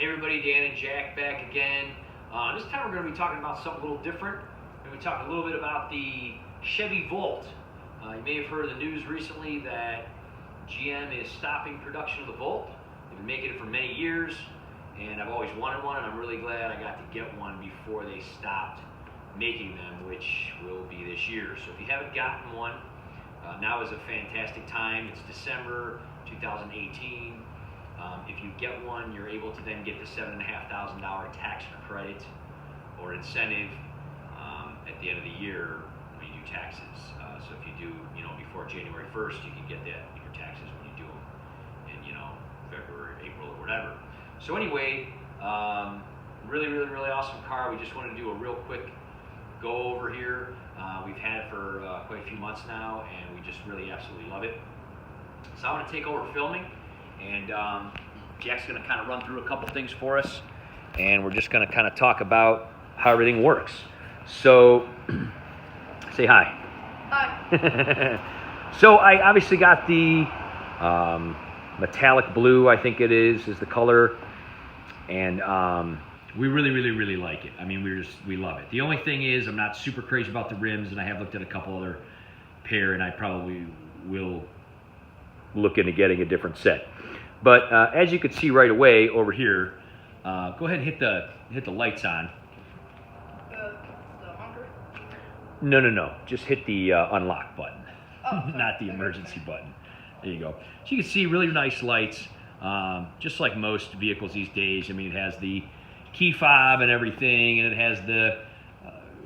Hey everybody, Dan and Jack back again. This time we're going to be talking about something a little different. We're going to be talking a little bit about the Chevy Volt. You may have heard of the news recently that GM is stopping production of the Volt. They've been making it for many years, and I've always wanted one, and I'm really glad I got to get one before they stopped making them, which will be this year. So if you haven't gotten one, now is a fantastic time. It's December 2018. If you get one, you're able to then get the $7,500 tax credit or incentive at the end of the year when you do taxes. So if you do, before January 1st, you can get that in your taxes when you do them in, February, April, or whatever. So anyway, really awesome car. We just wanted to do a real quick go over here. We've had it for quite a few months now, and we just really absolutely love it. So I want to take over filming, and Jack's going to kind of run through a couple things for us, and we're just going to kind of talk about how everything works. So, say hi. Hi. So I obviously got the metallic blue, I think it is the color, and we really like it. I mean, we love it. The only thing is, I'm not super crazy about the rims, and I have looked at a couple other pair, and I probably will look into getting a different set. But as you can see right away over here, go ahead and hit the lights on. The honker? No. Just hit the unlock button, Oh, not the emergency button. There you go. So you can see really nice lights, just like most vehicles these days. I mean, it has the key fob and everything, and it has the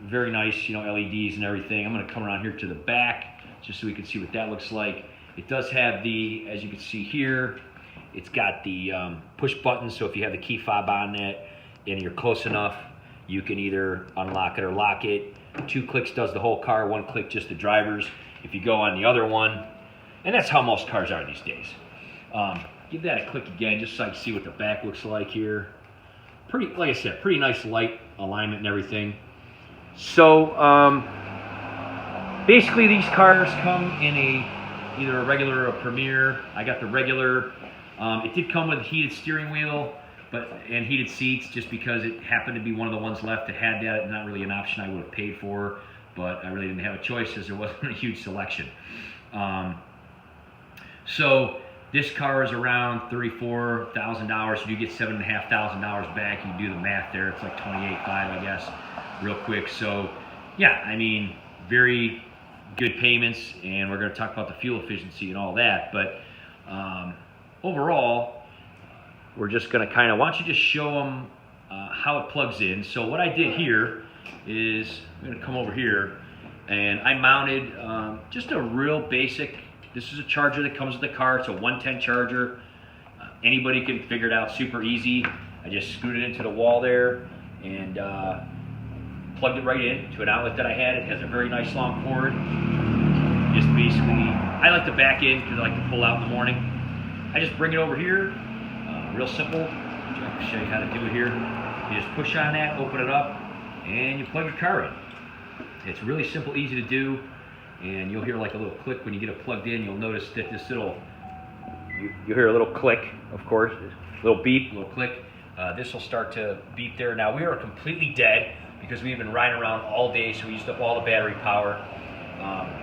very nice, LEDs and everything. I'm going to come around here to the back just so we can see what that looks like. It does have the, as you can see here, it's got the push button, so if you have the key fob on that and you're close enough, you can either unlock it or lock it. 2 clicks does the whole car, 1 click just the driver's. If you go on the other one, and that's how most cars are these days. Give that a click again just so I can see what the back looks like here. Pretty, like I said, pretty nice light alignment and everything. So basically these cars come in either a regular or a Premier. I got the regular. It did come with a heated steering wheel and heated seats, just because it happened to be one of the ones left that had that. Not really an option I would have paid for, but I really didn't have a choice as there wasn't a huge selection. So this car is around $34,000. You get $7,500 back. You can do the math there. It's like $28,500, I guess, real quick. So yeah, I mean, very good payments, and we're going to talk about the fuel efficiency and all that. But overall, we're just going to kind of, why don't you just show them how it plugs in. So what I did here is, I'm going to come over here, and I mounted just a real basic, this is a charger that comes with the car. It's a 110 charger. Anybody can figure it out super easy. I just screwed it into the wall there and plugged it right in to an outlet that I had. It has a very nice long cord. Just basically, I like to back in because I like to pull out in the morning. I just bring it over here, real simple. I'll show you how to do it here. You just push on that, open it up, and you plug your car in. It's really simple, easy to do, and you'll hear like a little click when you get it plugged in. You'll notice that this little, you hear a little click, of course, a little beep, a little click. This will start to beep there. Now we are completely dead because we've been riding around all day, so we used up all the battery power.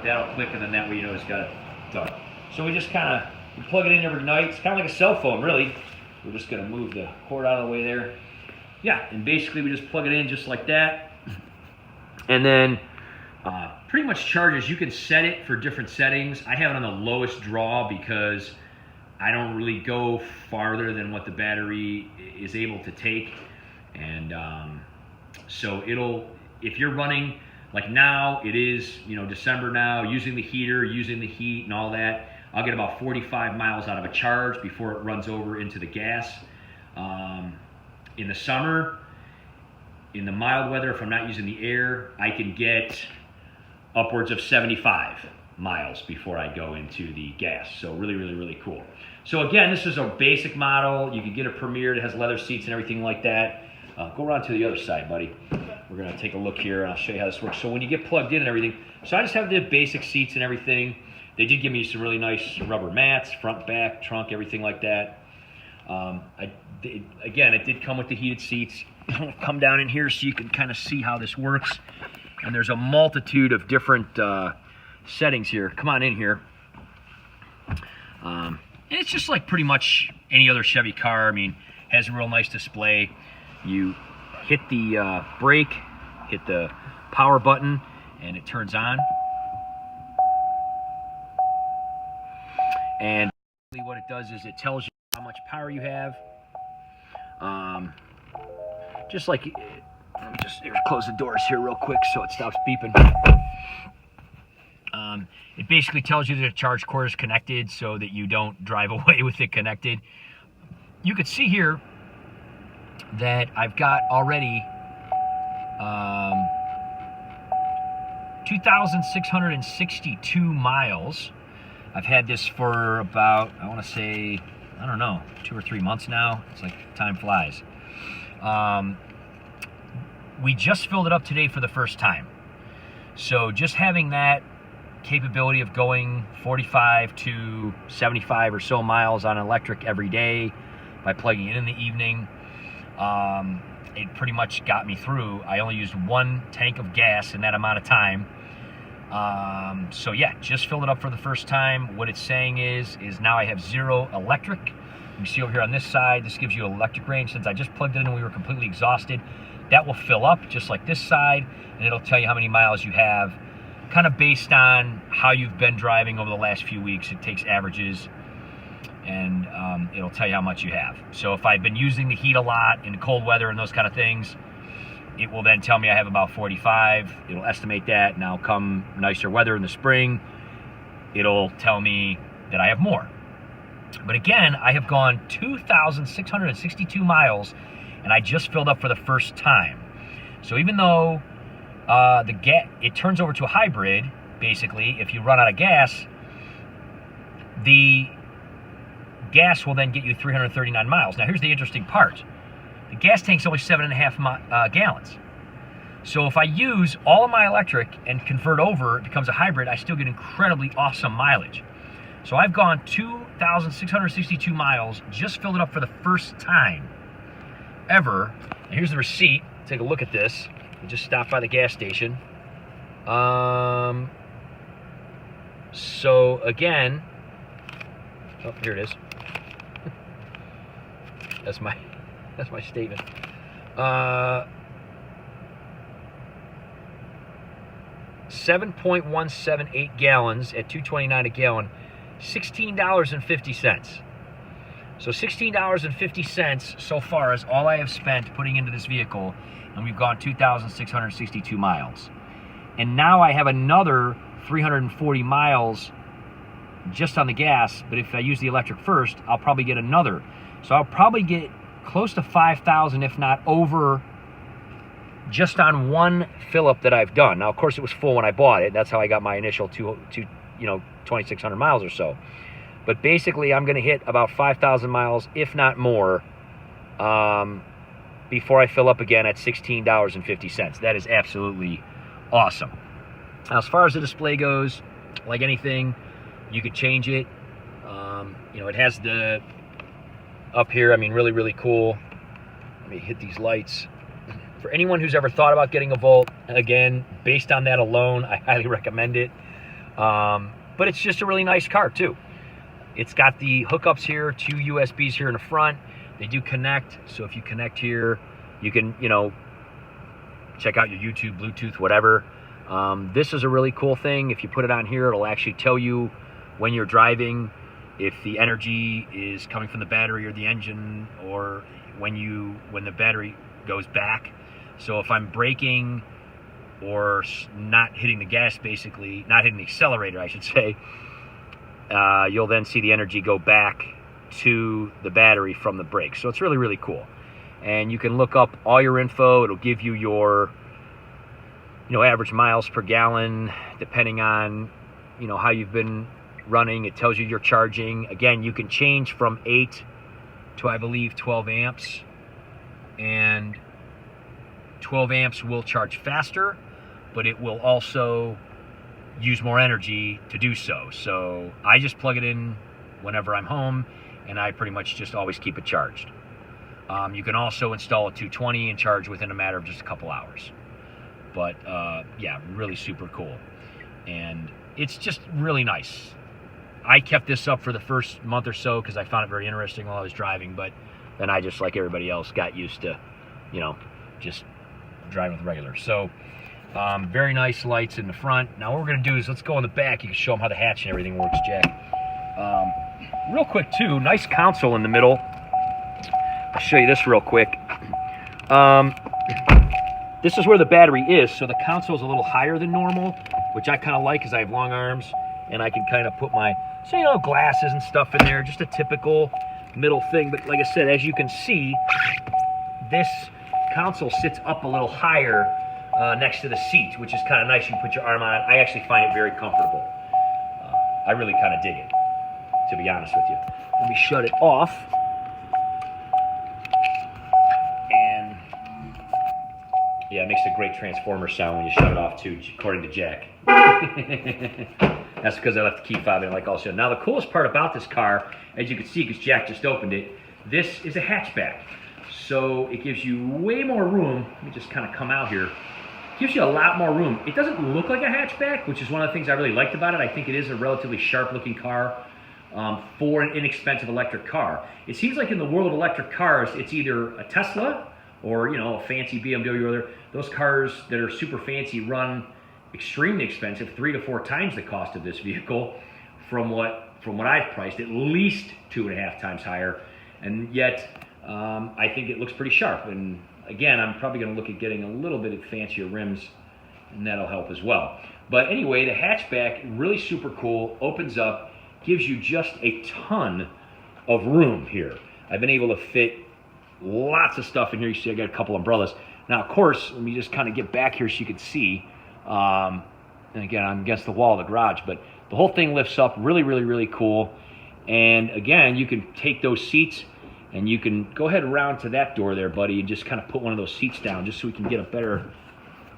That'll click, and then that way you know it's got it done. So we just kind of plug it in every night. It's kind of like a cell phone, really. We're just going to move the cord out of the way there. Yeah, and basically we just plug it in just like that. And then pretty much charges, you can set it for different settings. I have it on the lowest draw because I don't really go farther than what the battery is able to take. And so if you're running, like now, it is, December now, using the heater, using the heat and all that, I'll get about 45 miles out of a charge before it runs over into the gas. In the summer, in the mild weather, if I'm not using the air, I can get upwards of 75 miles before I go into the gas. So really cool. So again, this is a basic model. You can get a Premier that has leather seats and everything like that. Go around to the other side, buddy. We're going to take a look here, and I'll show you how this works. So when you get plugged in and everything, so I just have the basic seats and everything. They did give me some really nice rubber mats, front, back, trunk, everything like that. Again, it did come with the heated seats. Come down in here so you can kind of see how this works. And there's a multitude of different settings here. Come on in here. And it's just like pretty much any other Chevy car. I mean, has a real nice display. You hit the brake, hit the power button, and it turns on. And what it does is it tells you how much power you have. Just like, let me just close the doors here real quick so it stops beeping. It basically tells you that the charge cord is connected so that you don't drive away with it connected. You could see here that I've got already 2,662 miles. I've had this for about, I want to say, I don't know, 2 or 3 months now. It's like time flies. We just filled it up today for the first time. So just having that capability of going 45 to 75 or so miles on electric every day by plugging it in the evening, it pretty much got me through. I only used 1 tank of gas in that amount of time. So yeah, just filled it up for the first time. What it's saying is now I have 0 electric. You see over here on this side, this gives you electric range. Since I just plugged it in and we were completely exhausted, that will fill up just like this side, and it'll tell you how many miles you have, kind of based on how you've been driving over the last few weeks. It takes averages, and it'll tell you how much you have. So if I've been using the heat a lot in cold weather and those kind of things, it will then tell me I have about 45. It'll estimate that. Now come nicer weather in the spring, it'll tell me that I have more. But again, I have gone 2,662 miles, and I just filled up for the first time. So even though it turns over to a hybrid, basically, if you run out of gas, the gas will then get you 339 miles. Now here's the interesting part. The gas tank's only 7.5 gallons. So if I use all of my electric and convert over, it becomes a hybrid, I still get incredibly awesome mileage. So I've gone 2,662 miles, just filled it up for the first time ever. And here's the receipt. Take a look at this. We just stopped by the gas station. So again, oh, here it is. That's my statement. 7.178 gallons at $2.29 a gallon, $16.50. So $16.50 so far is all I have spent putting into this vehicle, and we've gone 2,662 miles. And now I have another 340 miles just on the gas, but if I use the electric first, I'll probably get another. So I'll probably get close to 5,000, if not over, just on one fill-up that I've done. Now, of course, it was full when I bought it. That's how I got my initial 2,600 miles or so. But basically, I'm going to hit about 5,000 miles, if not more, before I fill up again at $16.50. That is absolutely awesome. Now, as far as the display goes, like anything, you could change it. It has the up here, I mean, really, really cool. Let me hit these lights. For anyone who's ever thought about getting a Volt, again, based on that alone, I highly recommend it. But it's just a really nice car, too. It's got the hookups here, 2 USBs here in the front. They do connect, so if you connect here, you can, check out your YouTube, Bluetooth, whatever. This is a really cool thing. If you put it on here, it'll actually tell you when you're driving if the energy is coming from the battery or the engine, or when the battery goes back. So if I'm braking or not hitting the gas, basically, not hitting the accelerator, I should say, you'll then see the energy go back to the battery from the brake. So it's really, really cool. And you can look up all your info. It'll give you your average miles per gallon, depending on how you've been running. It tells you your charging. Again, you can change from 8 to, I believe, 12 amps. And 12 amps will charge faster, but it will also use more energy to do so. So I just plug it in whenever I'm home, and I pretty much just always keep it charged. You can also install a 220 and charge within a matter of just a couple hours. But yeah, really super cool. And it's just really nice. I kept this up for the first month or so because I found it very interesting while I was driving, but then I just, like everybody else, got used to, you know, just driving with regular. So very nice lights in the front. Now what we're going to do is let's go in the back. You can show them how the hatch and everything works, Jack. Real quick too, nice console in the middle. I'll show you this real quick. This is where the battery is, so the console is a little higher than normal, which I kind of like because I have long arms and I can kind of put my, so you know, glasses and stuff in there, just a typical middle thing. But like I said, as you can see, this console sits up a little higher next to the seat, which is kind of nice. You can put your arm on it. I actually find it very comfortable. I really kind of dig it, to be honest with you. Let me shut it off. And yeah, it makes a great transformer sound when you shut it off too, according to Jack. That's because I left the key fob in, like all said. Now the coolest part about this car, as you can see, because Jack just opened it, this is a hatchback. So it gives you way more room. Let me just kind of come out here. It gives you a lot more room. It doesn't look like a hatchback, which is one of the things I really liked about it. I think it is a relatively sharp-looking car for an inexpensive electric car. It seems like in the world of electric cars, it's either a Tesla or, you know, a fancy BMW or other. Those cars that are super fancy run extremely expensive, 3 to 4 times the cost of this vehicle from what I've priced, at least 2.5 times higher. And yet, I think it looks pretty sharp. And again, I'm probably going to look at getting a little bit of fancier rims, and that'll help as well. But anyway, the hatchback, really super cool, opens up, gives you just a ton of room here. I've been able to fit lots of stuff in here. You see I got a couple umbrellas. Now, of course, let me just kind of get back here so you can see. And again, I'm against the wall of the garage, but the whole thing lifts up really, really, really cool. And again, you can take those seats and you can go ahead and round to that door there, buddy, and just kind of put one of those seats down just so we can get a better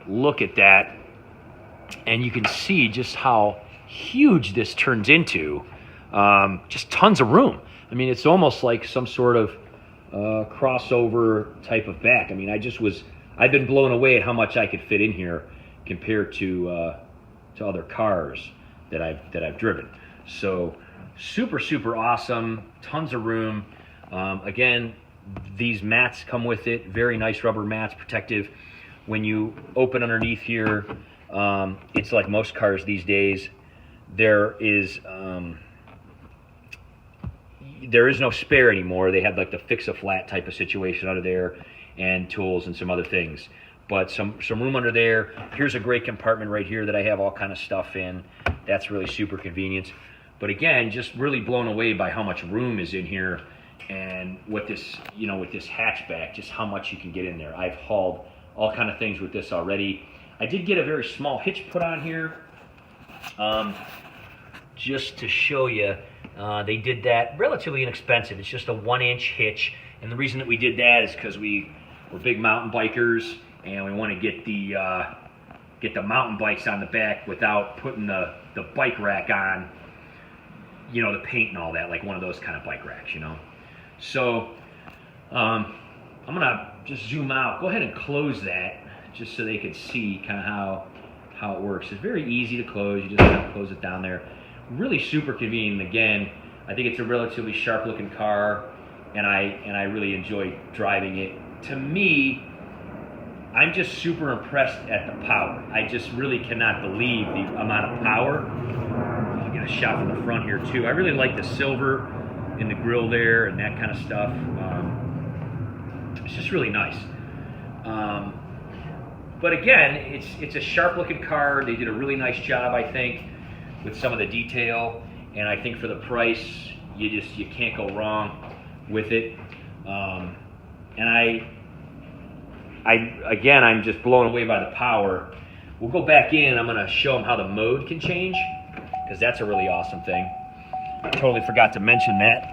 look at that. And you can see just how huge this turns into. Just tons of room. I mean, it's almost like some sort of crossover type of back. I mean, I've been blown away at how much I could fit in here compared to other cars that I've driven. So super, super awesome, tons of room. Again, these mats come with it, very nice rubber mats, protective. When you open underneath here, it's like most cars these days, there is no spare anymore. They have like the fix-a-flat type of situation under there and tools and some other things. But some room under there. Here's a great compartment right here that I have all kind of stuff in. That's really super convenient. But again, just really blown away by how much room is in here, and with this, you know, with this hatchback, just how much you can get in there. I've hauled all kind of things with this already. I did get a very small hitch put on here, just to show you. They did that relatively inexpensive. It's just a 1-inch hitch, and the reason that we did that is because we're big mountain bikers, and we want to get the mountain bikes on the back without putting the bike rack on, you know, the paint and all that, like one of those kind of bike racks, you know. So I'm gonna just zoom out. Go ahead and close that just so they can see kind of how it works. It's very easy to close. You just kind of close it down there. Really super convenient. And again, I think it's a relatively sharp looking car, and I really enjoy driving it. To me, I'm just super impressed at the power. I just really cannot believe the amount of power. I'll get a shot from the front here too. I really like the silver in the grill there and that kind of stuff. It's just really nice. But again, it's a sharp looking car. They did a really nice job, I think, with some of the detail, and I think for the price, you can't go wrong with it. And I'm just blown away by the power. We'll go back in. I'm going to show them how the mode can change, because that's a really awesome thing. I totally forgot to mention that.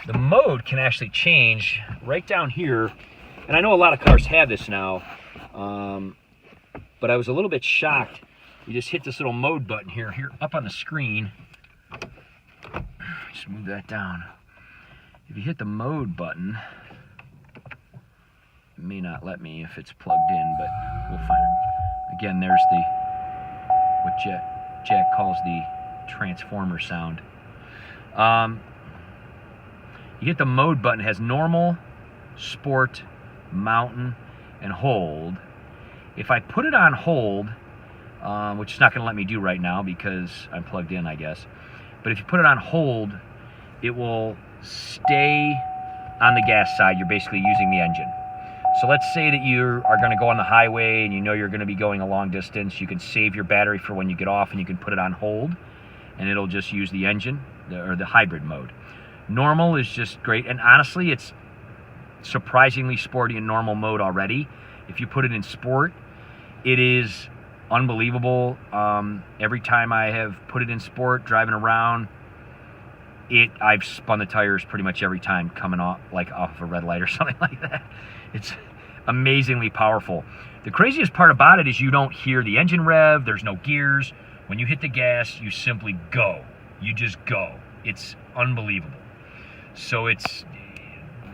The mode can actually change right down here. And I know a lot of cars have this now, but I was a little bit shocked. You just hit this little mode button here up on the screen. Just move that down. If you hit the mode button, it may not let me if it's plugged in, but we'll find it. Again, there's what Jack calls the transformer sound. You hit the mode button. It has normal, sport, mountain, and hold. If I put it on hold, which is not going to let me do right now because I'm plugged in, I guess. But if you put it on hold, it will stay on the gas side. You're basically using the engine. So let's say that you are going to go on the highway and you know you're going to be going a long distance. You can save your battery for when you get off and you can put it on hold and it'll just use the engine or the hybrid mode. Normal is just great, and honestly it's surprisingly sporty in normal mode already. If you put it in sport, it is unbelievable. Every time I have put it in sport, driving around, I've spun the tires pretty much every time coming off a red light or something like that. It's amazingly powerful. The craziest part about it is you don't hear the engine rev. There's no gears. When you hit the gas, you simply go. You just go. It's unbelievable. So it's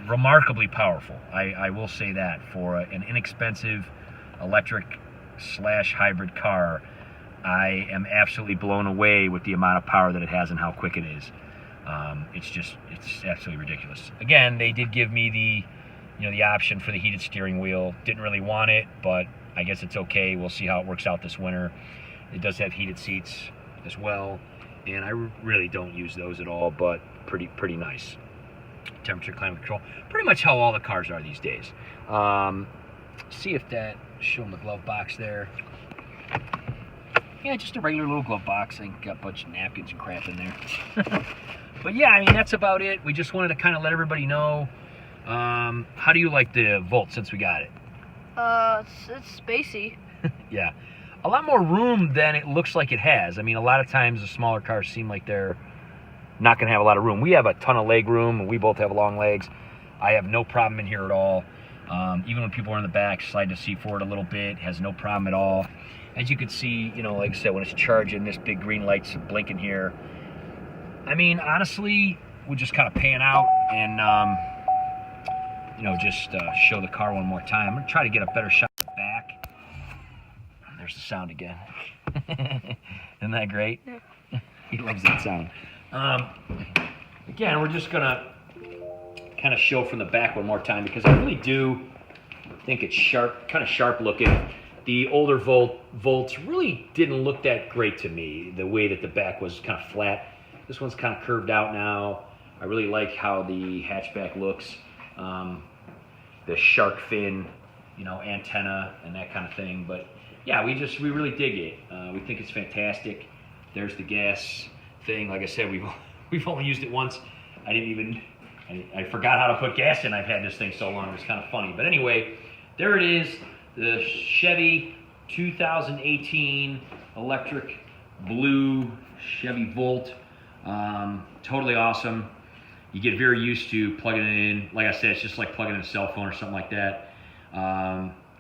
remarkably powerful. I will say that for an inexpensive electric/hybrid car. I am absolutely blown away with the amount of power that it has and how quick it is. It's absolutely ridiculous. Again, they did give me the option for the heated steering wheel. Didn't really want it, but I guess it's okay. We'll see how it works out this winter. It does have heated seats as well, and I really don't use those at all, but pretty nice. Temperature, climate control, pretty much how all the cars are these days. See if that show them the glove box there. Yeah, just a regular little glove box. I think got a bunch of napkins and crap in there. But yeah, I mean, that's about it. We just wanted to kind of let everybody know. How do you like the Volt since we got it? It's spacey. Yeah. A lot more room than it looks like it has. I mean, a lot of times the smaller cars seem like they're not going to have a lot of room. We have a ton of leg room, and we both have long legs. I have no problem in here at all. Even when people are in the back, slide the seat forward a little bit, has no problem at all. As you can see, like I said, when it's charging, this big green light's blinking here. I mean, honestly, we'll just kind of pan out and, just show the car one more time. I'm going to try to get a better shot of the back. There's the sound again. Isn't that great? Yeah. He loves that sound. Again, we're just going to kind of show from the back one more time because I really do think it's sharp, kind of sharp looking. The older Volts really didn't look that great to me, the way that the back was kind of flat. This one's kind of curved out now. I really like how the hatchback looks. The shark fin, antenna and that kind of thing. But yeah, we really dig it. We think it's fantastic. There's the gas thing. Like I said, we've only used it once. I forgot how to put gas in. I've had this thing so long. It's kind of funny. But anyway, there it is. The Chevy 2018 electric blue Chevy Volt. Totally awesome. You get very used to plugging it in. Like I said, it's just like plugging in a cell phone or something like that.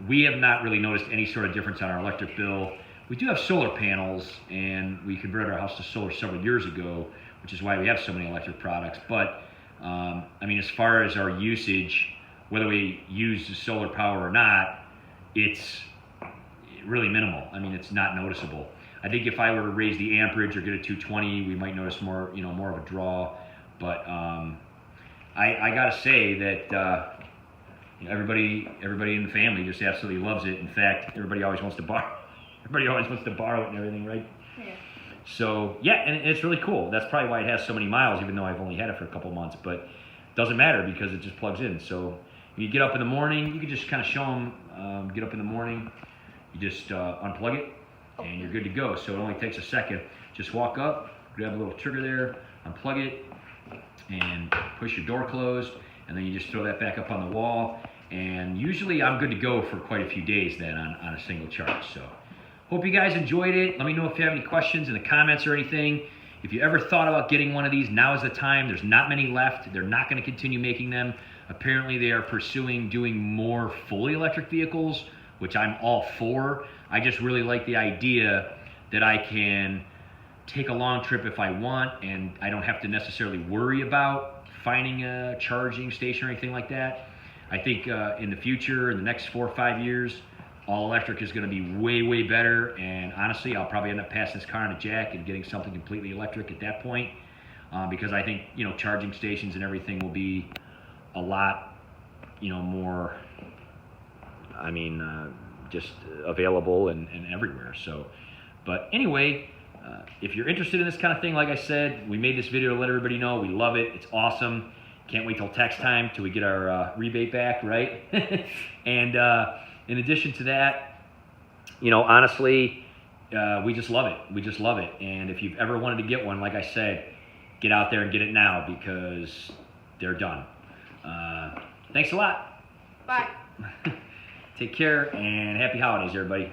We have not really noticed any sort of difference on our electric bill. We do have solar panels, and we converted our house to solar several years ago, which is why we have so many electric products. But, I mean, as far as our usage, whether we use the solar power or not, it's really minimal. I mean, it's not noticeable. I think if I were to raise the amperage or get a 220, we might notice more, more of a draw. But I gotta say that everybody in the family just absolutely loves it. In fact, everybody always wants to borrow. Everybody always wants to borrow it and everything, right? Yeah. So yeah, and it's really cool. That's probably why it has so many miles, even though I've only had it for a couple months. But it doesn't matter because it just plugs in. So you get up in the morning, you can just kind of show them. Get up in the morning, you just unplug it, and you're good to go. So it only takes a second. Just walk up, grab a little trigger there, unplug it, and push your door closed, and then you just throw that back up on the wall. And usually I'm good to go for quite a few days then on a single charge. So hope you guys enjoyed it. Let me know if you have any questions in the comments or anything. If you ever thought about getting one of these, now is the time. There's not many left. They're not going to continue making them. Apparently they are pursuing doing more fully electric vehicles, which I'm all for. I just really like the idea that I can take a long trip if I want, and I don't have to necessarily worry about finding a charging station or anything like that. I think in the future, in the next 4 or 5 years, all electric is going to be way, way better. And honestly, I'll probably end up passing this car on a jack and getting something completely electric at that point, because I think, you know, charging stations and everything will be a lot, you know, more, I mean, just available and everywhere. So, but anyway, if you're interested in this kind of thing, like I said, we made this video to let everybody know we love it. It's awesome. Can't wait till tax time till we get our rebate back, right? And in addition to that, you know, honestly, we just love it. We just love it. And if you've ever wanted to get one, like I said, get out there and get it now because they're done. Thanks a lot. Bye. Take care and happy holidays, everybody.